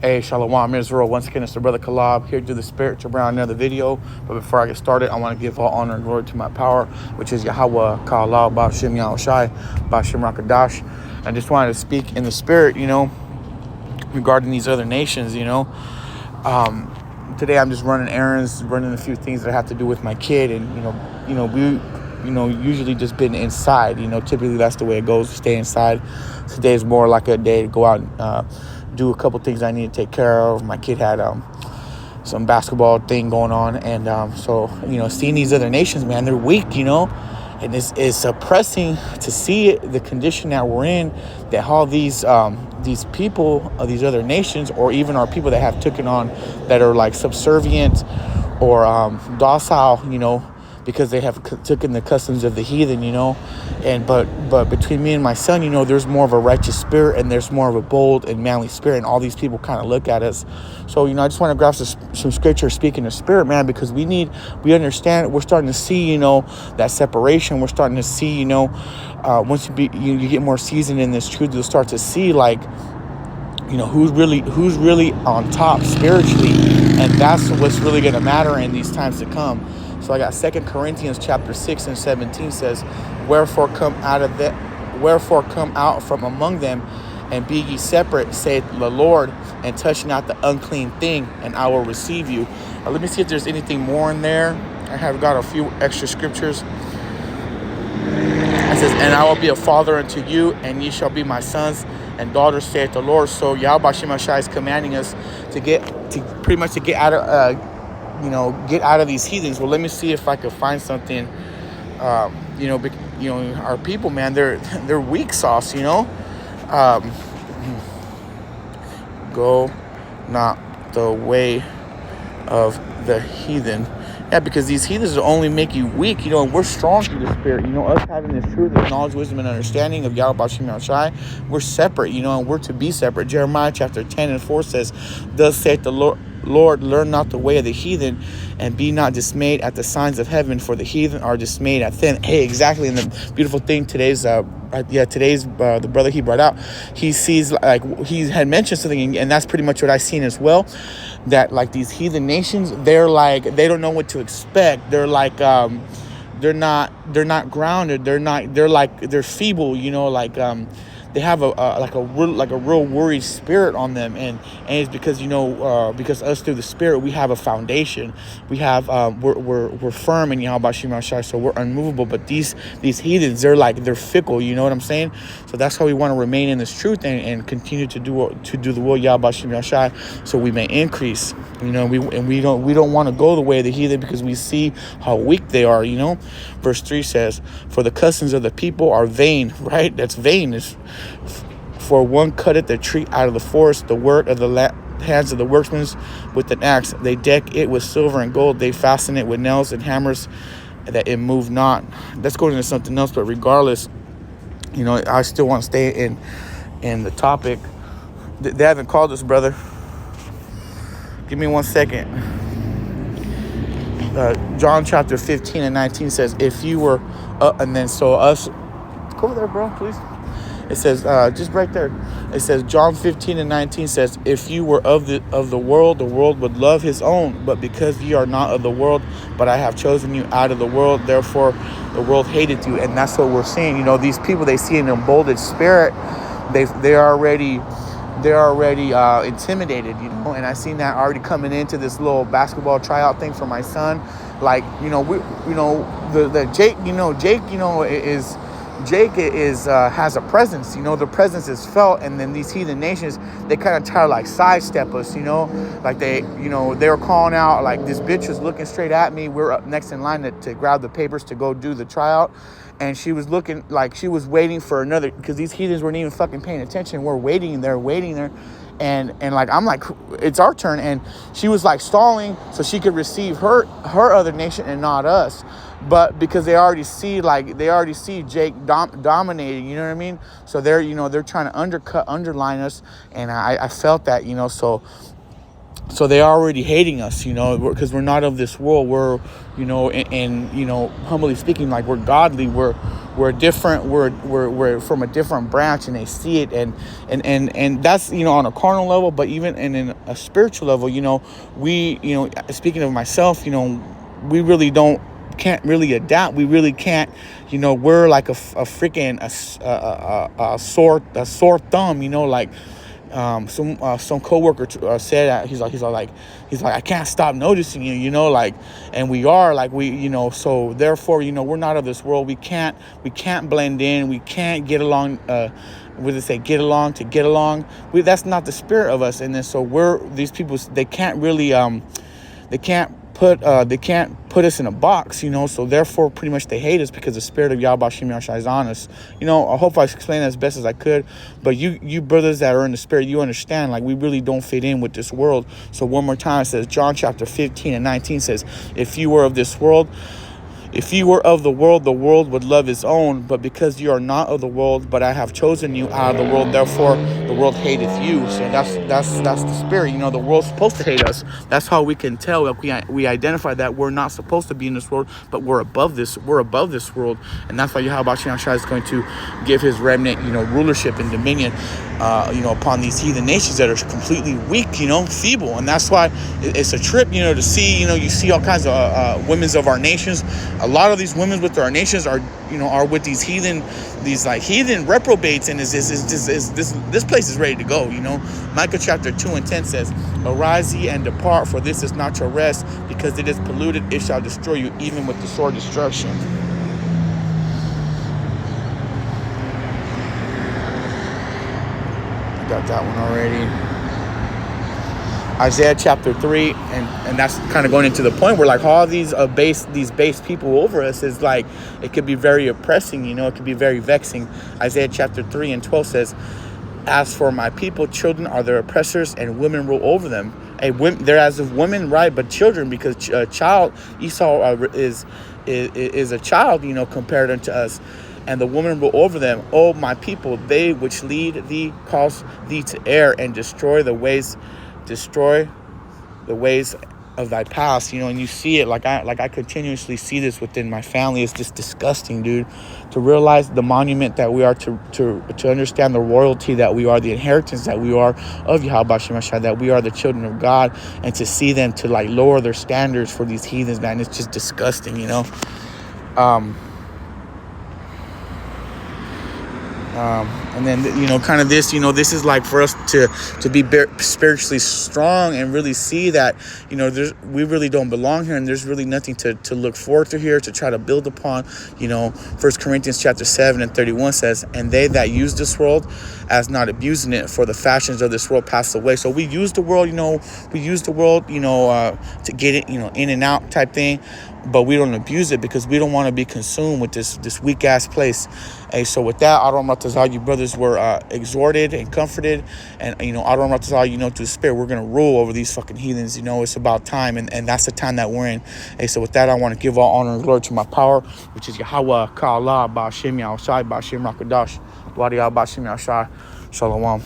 Hey, Shalom Israel. Once again, it's the brother Kalab here to do the spiritual brown another video. But before I get started, I want to give all honor and glory to my power, which is Yahweh, Ka'allah, Ba'ashem Yahushai, Ba'ashem Rakadash. I just wanted to speak in the spirit, regarding these other nations, Today I'm just running errands, running a few things that have to do with my kid, and we usually just been inside. Typically that's the way it goes, to stay inside. Today is more like a day to go out and do a couple things I need to take care of. My kid had some basketball thing going on, and so seeing these other nations, man, they're weak, and it's suppressing to see it, the condition that we're in, that all these people of these other nations, or even our people that have taken on, that are like subservient or docile, because they have taken the customs of the heathen, but between me and my son, there's more of a righteous spirit, and there's more of a bold and manly spirit, and all these people kind of look at us. So, I just want to grab some scripture speaking of spirit, man, because we understand, we're starting to see, that separation. We're starting to see, once you get more seasoned in this truth, you'll start to see, like, who's really on top spiritually, and that's what's really going to matter in these times to come. So I got 2 Corinthians chapter 6 and 17 says, Wherefore come out from among them, and be ye separate, saith the Lord, and touch not the unclean thing, and I will receive you. Let me see if there's anything more in there. I have got a few extra scriptures. It says, And I will be a father unto you, and ye shall be my sons and daughters, saith the Lord. So Yahweh Shemashai is commanding us to get out of get out of these heathens. Well, let me see if I could find something. Our people, man, they're weak sauce. Go not the way of the heathen. Yeah, because these heathens will only make you weak, and we're strong through the spirit. Us having this truth, this knowledge, wisdom, and understanding of Yahweh B'Shem Yahushai, we're separate, and we're to be separate. Jeremiah chapter 10 and 4 says, Thus saith the Lord, learn not the way of the heathen, and be not dismayed at the signs of heaven, for the heathen are dismayed at them. Hey, exactly. And the beautiful thing today's the brother he brought out, he sees, like, he had mentioned something, and that's pretty much what I seen as well, that like these heathen nations, they're like, they don't know what to expect. They're like they're not grounded. They're feeble, they have a real worried spirit on them, and it's because because us through the spirit, we have a foundation. We have we're firm in Yahweh B'Shem Yahushai, so we're unmovable. But these heathens, they're fickle. You know what I'm saying? So that's how we want to remain in this truth and continue to do the will of Yahweh B'Shem Yahushai, so we may increase. We don't want to go the way of the heathen, because we see how weak they are. Verse 3 says, For the customs of the people are vain. Right? That's vain. For one cutteth the tree out of the forest, the work of the hands of the workmen with an axe. They deck it with silver and gold. They fasten it with nails and hammers, that it move not. Let's go into something else, but regardless, I still want to stay in the topic. They haven't called us, brother. Give me 1 second. John chapter 15 and 19 says, if you were, and then so us, go over there, bro, please. It says, just right there. It says, John 15 and 19 says, if you were of the world would love his own. But because ye are not of the world, but I have chosen you out of the world, therefore the world hated you. And that's what we're seeing. These people, they see an emboldened spirit. They're already intimidated, and I seen that already coming into this little basketball tryout thing for my son. Like, the Jake has a presence, the presence is felt, and then these heathen nations, they kind of try to like sidestep us, like they were calling out, like this bitch was looking straight at me. We're up next in line to grab the papers to go do the tryout, and she was looking like she was waiting for another, because these heathens weren't even fucking paying attention. We're waiting there, and like I'm like, it's our turn, and she was like stalling so she could receive her other nation and not us. But because they already see Jake dominating, you know what I mean? So they're trying to underline us, and I felt that, so So they're already hating us, because we're not of this world. We're, and humbly speaking, like, we're godly. We're different. We're from a different branch, and they see it, and that's, on a carnal level, but even in a spiritual level, we, speaking of myself, we really can't really adapt. We really can't, we're like a freaking a sore thumb, like. Some coworker said that he's like I can't stop noticing you, like, and we are like, so therefore, we're not of this world. We can't blend in. We can't get along. What do they say? Get along to get along. That's not the spirit of us. And then so these people. They can't really they can't put us in a box, so therefore pretty much they hate us because the spirit of Yahweh Shem Yahshai is on us. I hope I explained that as best as I could, but you brothers that are in the spirit, you understand, like, we really don't fit in with this world. So one more time, it says, John chapter 15 and 19 says, if you were of the world would love its own, but because you are not of the world, but I have chosen you out of the world, therefore the world hateth you. So that's the spirit. The world's supposed to hate us. That's how we can tell. Like, we identify that we're not supposed to be in this world, but we're above this world, and that's why Yahweh Shem Yahshai is going to give his remnant, rulership and dominion, upon these heathen nations that are completely weak, feeble. And that's why it's a trip, to see, you see all kinds of women's of our nations. A lot of these women with our nations are with these heathen reprobates, and this place is ready to go. Micah chapter 2 and 10 says, arise ye and depart, for this is not your rest, because it is polluted, it shall destroy you, even with the sword destruction. Got that one already. Isaiah chapter 3, and that's kind of going into the point where, like, all these base people over us is like, it could be very oppressing, it could be very vexing. Isaiah chapter 3 and 12 says, as for my people, children are their oppressors, and women rule over them. They're as of women, right, but children, because a child, Esau is a child, compared unto us. And the woman rule over them. O my people, they which lead thee cause thee to err, and destroy the ways of thy past. And you see it, like I continuously see this within my family. It's just disgusting, dude, to realize the monument that we are, to understand the royalty that we are, the inheritance that we are of Yahweh Shem Yahshai, that we are the children of God, and to see them to, like, lower their standards for these heathens, man, it's just disgusting. And then, kind of this, this is like for us to be spiritually strong and really see that, we really don't belong here, and there's really nothing to look forward to here, to try to build upon. 1 Corinthians chapter 7 and 31 says, and they that use this world as not abusing it, for the fashions of this world pass away. So we use the world, to get it, in and out type thing, but we don't abuse it, because we don't want to be consumed with this weak ass place. Hey, so with that, Adon Ratazah, you brothers were exhorted and comforted, and Adon Ratazah, through the spirit, we're gonna rule over these fucking heathens. It's about time, and that's the time that we're in. Hey, so with that, I want to give all honor and glory to my power, which is Yahweh Ka'Allah Ba'Shem Yahushai Ba'Shem Rakadash Wadiyah Ba'Shem Yahushai. Shalom.